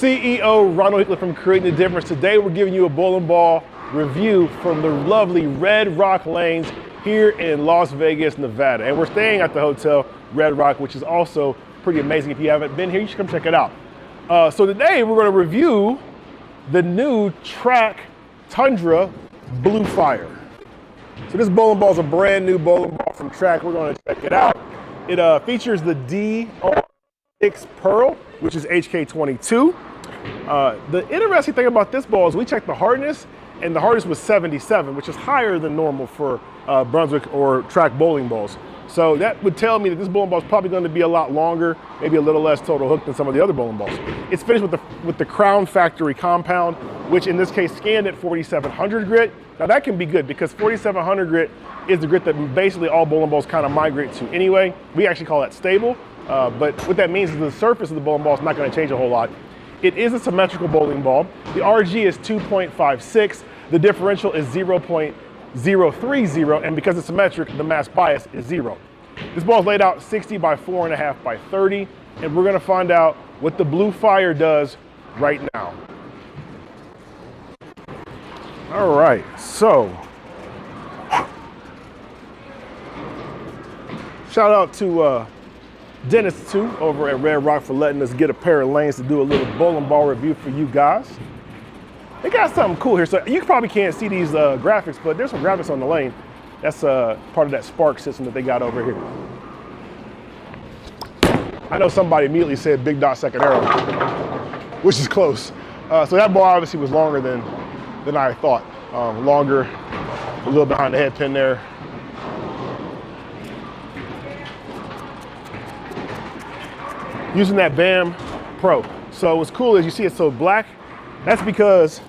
CEO Ronald Hickler from Creating the Difference. Today we're giving you a bowling ball review from the lovely Red Rock Lanes here in Las Vegas, Nevada. And we're staying at the hotel Red Rock, which is also pretty amazing. If you haven't been here, you should come check it out. So today we're going to review the new Track Tundra Blue Fire. So this bowling ball is a brand new bowling ball from Track. We're going to check it out. It features the D6 Pearl, which is HK22. The interesting thing about this ball is we checked the hardness, and the hardness was 77, which is higher than normal for Brunswick or Track bowling balls. So that would tell me that this bowling ball is probably going to be a lot longer, maybe a little less total hook than some of the other bowling balls. It's finished with the Crown Factory compound, which in this case scanned at 4700 grit. Now that can be good because 4700 grit is the grit that basically all bowling balls kind of migrate to anyway. We actually call that stable, but what that means is the surface of the bowling ball is not going to change a whole lot. It is a symmetrical bowling ball. The RG is 2.56. The differential is 0.030, and because it's symmetric, the mass bias is 0. This ball is laid out 60 by 4.5 by 30, and we're going to find out what the Blue Fire does right now. All right, so shout out to Dennis too over at Red Rock for letting us get a pair of lanes to do a little bowling ball review for you guys. They got something cool here. So you probably can't see these graphics, but there's some graphics on the lane. That's part of that Spark system that they got over here. I know somebody immediately said big dot second arrow, which is close. So that ball obviously was longer than I thought. Longer, a little behind the head pin there. Using that BAM Pro. So what's cool is you see it's so black. That's because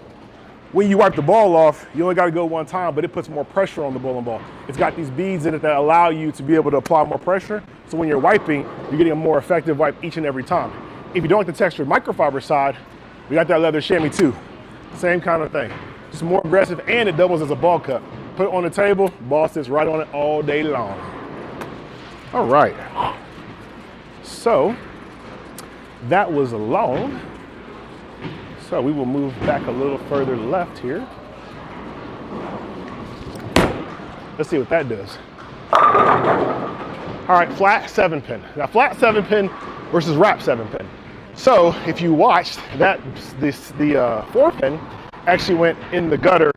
when you wipe the ball off, you only got to go one time, but it puts more pressure on the bowling ball. It's got these beads in it that allow you to be able to apply more pressure. So when you're wiping, you're getting a more effective wipe each and every time. If you don't like the textured microfiber side, we got that leather chamois too. Same kind of thing. Just more aggressive, and it doubles as a ball cup. Put it on the table, ball sits right on it all day long. All right. So that was long. So we will move back a little further left here. Let's see what that does. All right, flat 7-pin. Now flat 7-pin versus wrap 7-pin. So if you watched that, the 4-pin actually went in the gutter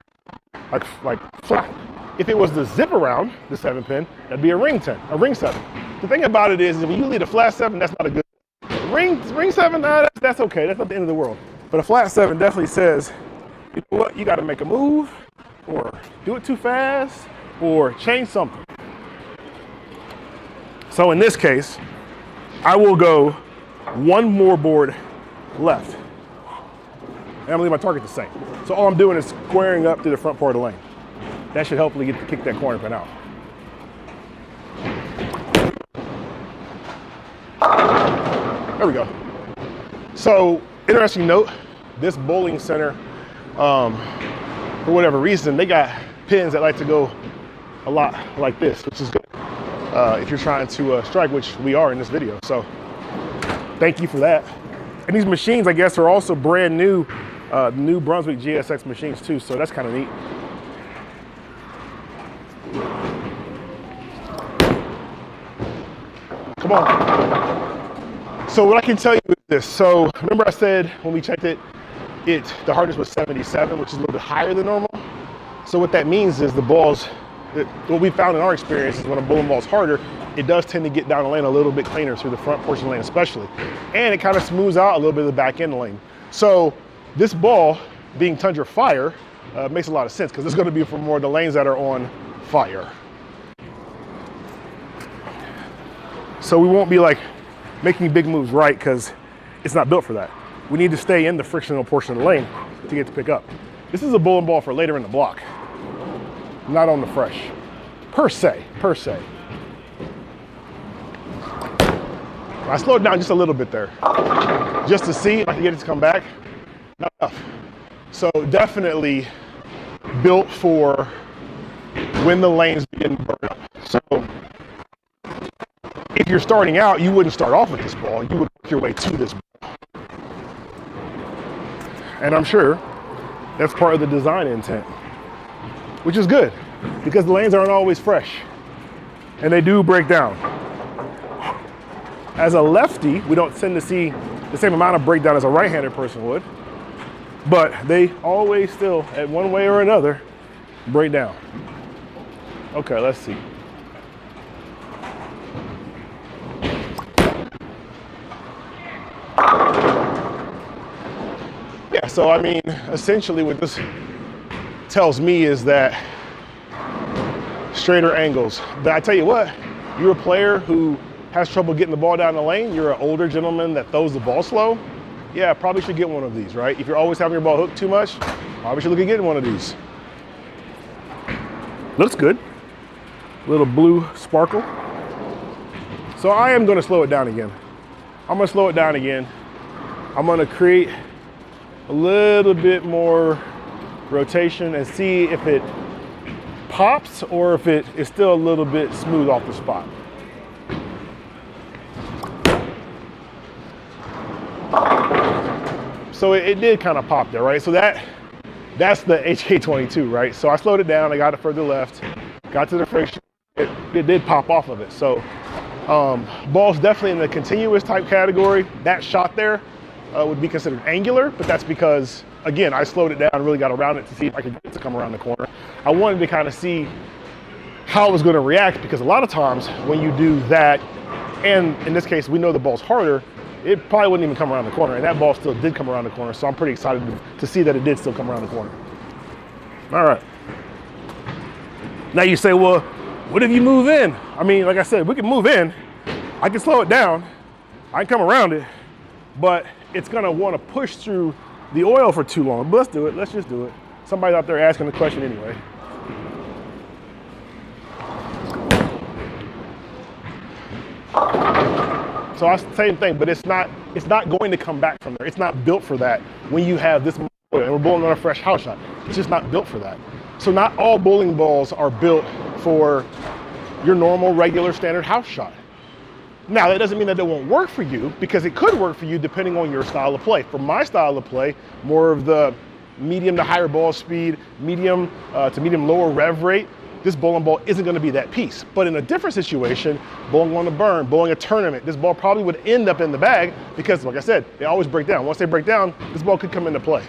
like flat. If it was the zip around the 7-pin, that'd be a ring 7. The thing about it is, if you lead a flat 7, that's not a good ring 7. That's okay. That's not the end of the world. But a flat 7 definitely says, you know what, you got to make a move, or do it too fast, or change something. So in this case, I will go one more board left. And I'm gonna leave my target the same. So all I'm doing is squaring up to the front part of the lane. That should hopefully get to kick that corner pin out. There we go. So interesting note, this bowling center, for whatever reason, they got pins that like to go a lot like this, which is good if you're trying to strike, which we are in this video. So thank you for that. And these machines, I guess, are also brand new, new Brunswick GSX machines too, so that's kind of neat. Come on. So what I can tell you is this. So remember I said when we checked it, the hardness was 77, which is a little bit higher than normal. So what that means is the balls, what we found in our experience is when a bowling ball is harder, it does tend to get down the lane a little bit cleaner through the front portion of the lane especially. And it kind of smooths out a little bit of the back end of the lane. So this ball being Tundra Fire makes a lot of sense because it's going to be for more of the lanes that are on fire. So we won't be like making big moves right because it's not built for that. We need to stay in the frictional portion of the lane to get to pick up. This is a bowling ball for later in the block, not on the fresh, per se. I slowed down just a little bit there, just to see if I can get it to come back. Not enough. So definitely built for when the lanes begin to burn up. So if you're starting out, you wouldn't start off with this ball. You would work your way to this ball. And I'm sure that's part of the design intent, which is good because the lanes aren't always fresh and they do break down. As a lefty, we don't tend to see the same amount of breakdown as a right-handed person would, but they always still, at one way or another, break down. Okay, let's see. Yeah, so I mean, essentially what this tells me is that straighter angles. But I tell you what, you're a player who has trouble getting the ball down the lane, you're an older gentleman that throws the ball slow, yeah, probably should get one of these, right? If you're always having your ball hooked too much, probably should look at getting one of these. Looks good. Little blue sparkle. So I am gonna slow it down again. I'm gonna slow it down again. I'm gonna create a little bit more rotation and see if it pops or if it is still a little bit smooth off the spot. So it did kind of pop there, right? So that's the HK22, right? So I slowed it down, I got it further left, got to the friction, it did pop off of it. So ball's definitely in the continuous type category. That shot there would be considered angular, but that's because, again, I slowed it down and really got around it to see if I could get it to come around the corner. I wanted to kind of see how it was going to react, because a lot of times when you do that, and in this case, we know the ball's harder, it probably wouldn't even come around the corner, and that ball still did come around the corner, so I'm pretty excited to see that it did still come around the corner. All right. Now you say, well, what if you move in? I mean, like I said, we can move in, I can slow it down, I can come around it, but it's gonna wanna push through the oil for too long. But let's do it, let's just do it. Somebody's out there asking the question anyway. So same thing, but it's not going to come back from there. It's not built for that when you have this oil and we're bowling on a fresh house shot. It's just not built for that. So not all bowling balls are built for your normal, regular, standard house shot. Now, that doesn't mean that it won't work for you, because it could work for you depending on your style of play. For my style of play, more of the medium to higher ball speed, medium to medium lower rev rate, this bowling ball isn't going to be that piece. But in a different situation, bowling on a burn, bowling a tournament, this ball probably would end up in the bag because, like I said, they always break down. Once they break down, this ball could come into play.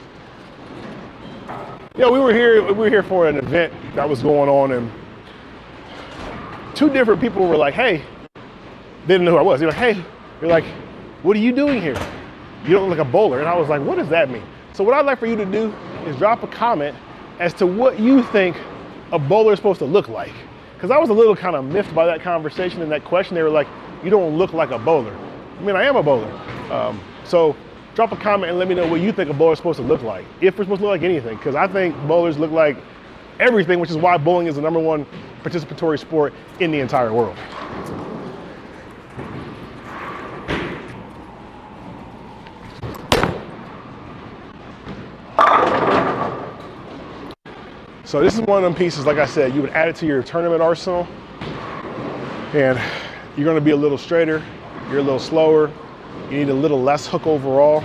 You know, we were here for an event that was going on, and two different people were like, hey, they didn't know who I was. They're like, hey, you're like, what are you doing here? You don't look like a bowler. And I was like, what does that mean? So what I'd like for you to do is drop a comment as to what you think a bowler is supposed to look like. Because I was a little kind of miffed by that conversation and that question. They were like, you don't look like a bowler. I mean, I am a bowler. So drop a comment and let me know what you think a bowler is supposed to look like. If we're supposed to look like anything. Because I think bowlers look like everything, which is why bowling is the #1 participatory sport in the entire world. So this is one of them pieces, like I said, you would add it to your tournament arsenal, and you're gonna be a little straighter, you're a little slower, you need a little less hook overall.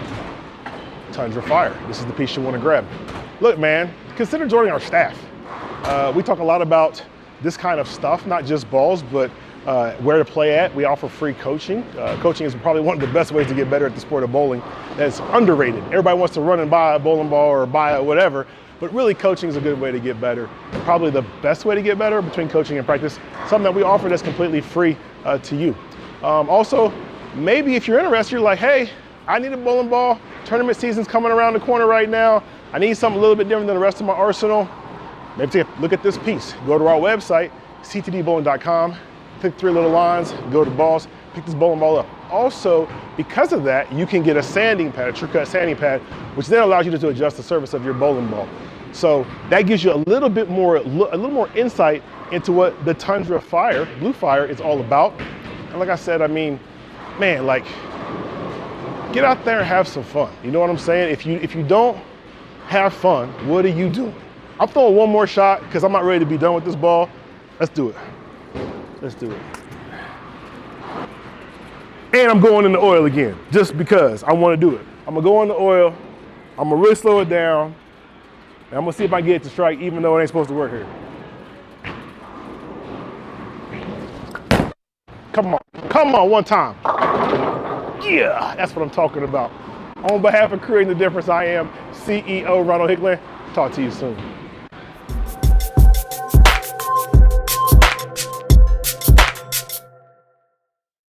Tundra Fire, this is the piece you wanna grab. Look, man, consider joining our staff. We talk a lot about this kind of stuff, not just balls, but where to play at. We offer free coaching. Coaching is probably one of the best ways to get better at the sport of bowling. That's underrated. Everybody wants to run and buy a bowling ball or buy a whatever, but really coaching is a good way to get better. Probably the best way to get better between coaching and practice, something that we offer that's completely free to you. Also, maybe if you're interested, you're like, hey, I need a bowling ball. Tournament season's coming around the corner right now. I need something a little bit different than the rest of my arsenal. Maybe take a look at this piece. Go to our website, ctdbowling.com, click 3 little lines, go to balls, pick this bowling ball up. Also, because of that, you can get a sanding pad, a true cut sanding pad, which then allows you to adjust the surface of your bowling ball. So that gives you a little more insight into what the Tundra Fire, Blue Fire, is all about. And like I said, I mean, man, like, get out there and have some fun. You know what I'm saying? If you don't have fun, what are you doing? I'm throwing one more shot because I'm not ready to be done with this ball. Let's do it. Let's do it. And I'm going in the oil again, just because I want to do it. I'm gonna go in the oil, I'm gonna really slow it down, and I'm gonna see if I can get it to strike even though it ain't supposed to work here. Come on, one time. Yeah, that's what I'm talking about. On behalf of Creating the Difference, I am CEO Ronald Hickland. Talk to you soon.